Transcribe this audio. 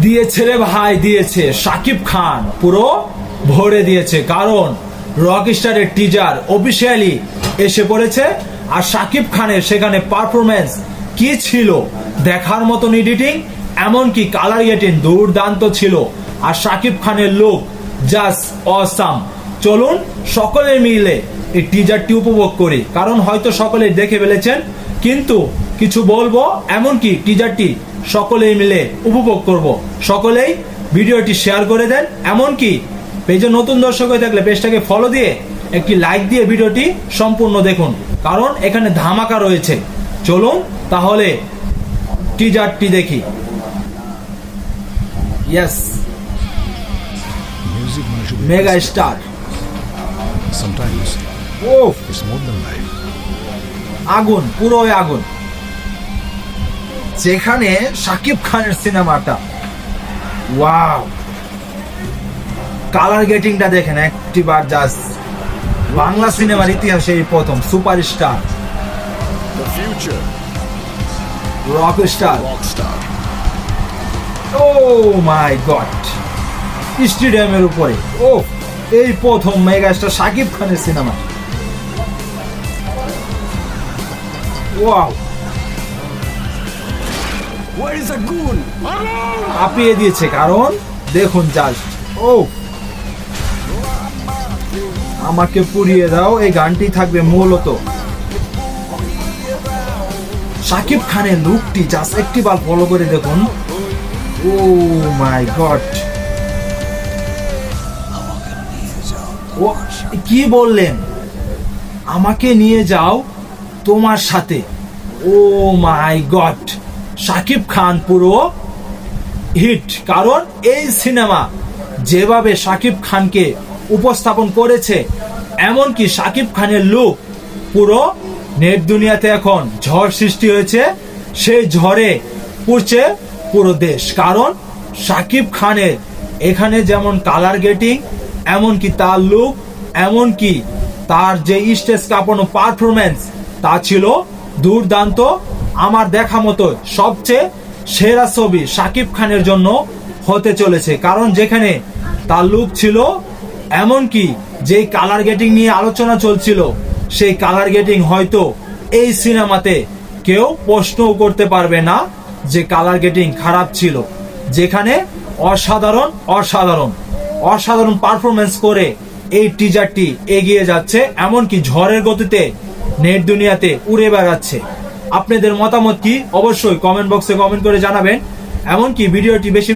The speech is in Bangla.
দিয়েছে রে ভাই, দিয়েছে। শাকিব খান পুরো ভরে দিয়েছে, কারণ রকস্টারের টিজার অফিসিয়ালি এসে পড়েছে। আর শাকিব খানের সেখানে পারফরমেন্স কি ছিল দেখার মতন, এডিটিং এমনকি কালার গ্রেডিং দুর্দান্ত ছিল। আর শাকিব খানের লুক জাস্ট অসাম। চলুন সকলে মিলে এই টিজারটি উপভোগ করি, কারণ হয়তো সকলে দেখে ফেলেছেন, কিন্তু কিছু বলবো, এমনকি টিজারটি সকলেই মিলে উপভোগ করব। সকলেই ভিডিওটি শেয়ার করে দেন, এমনকি পেজে নতুন দর্শক হয়ে থাকলে পেজটাকে ফলো দিয়ে একটি লাইক দিয়ে ভিডিওটি সম্পূর্ণ দেখুন, কারণ এখানে ধামাকা রয়েছে। চলুন তাহলে টিজারটি দেখি। Yes, mega star. Sometimes ও it's more than life. আগুন, পুরো আগুন। যেখানে শাকিব খানের সিনেমাটা, ওয়াও, কালার গেটিংটা দেখেন একটিবার, জাস্ট বাংলা সিনেমার ইতিহাসে এই প্রথম superstar The future rockstar. rock star. Oh my god, স্টেডিয়ামের উপরে, ও এই প্রথম মেগাস্টার শাকিব খানের সিনেমা। Wow, Where is the goon? কাঁপিয়ে দিয়েছে, কারণ দেখুন জাস্ট, ও আমাকে পুড়িয়ে দাও, এই গানটি থাকবে মূলত। শাকিব খানের লুকটি জাস্ট একটিবার ফলো করে দেখুন। ও মাই গড, ও কি বললেন, আমাকে নিয়ে যাও তোমার সাথে। ও মাই গড, শাকিব খান পুরো হিট, কারণ এই সিনেমা যেভাবে শাকিব খানকে উপস্থাপন করেছে, এমনকি শাকিব খানের লুক, পুরো নেট দুনিয়াতে এখন ঝড় সৃষ্টি হয়েছে। সেই ঝড়ে পড়ছে পুরো দেশ, কারণ শাকিব খানের এখানে যেমন কালার গেটিং, এমনকি তার লুক, এমনকি তার যে স্টেজ কাঁপানো পারফরমেন্স, তা ছিল দুর্দান্ত। আমার দেখা মতো সবচেয়ে সেরা ছবি শাকিব খানের জন্য হতে চলেছে, কারণ যেখানে তার লুক ছিল, এমনকি যে কালার গেটিং নিয়ে আলোচনা চলছিল, সেই কালার গেটিং হয়তো এই সিনেমাতে কেউ প্রশ্নও করতে পারবে না যে কালার গেটিং খারাপ ছিল। যেখানে অসাধারণ অসাধারণ অসাধারণ পারফরমেন্স করে এই টিজারটি এগিয়ে যাচ্ছে, এমনকি ঝড়ের গতিতে নেট দুনিয়াতে উড়ে বেড়াচ্ছে। আপনাদের মতামত কি অবশ্যই কমেন্ট বক্সে কমেন্ট করে জানাবেন, এমনকি ভিডিওটি বেশি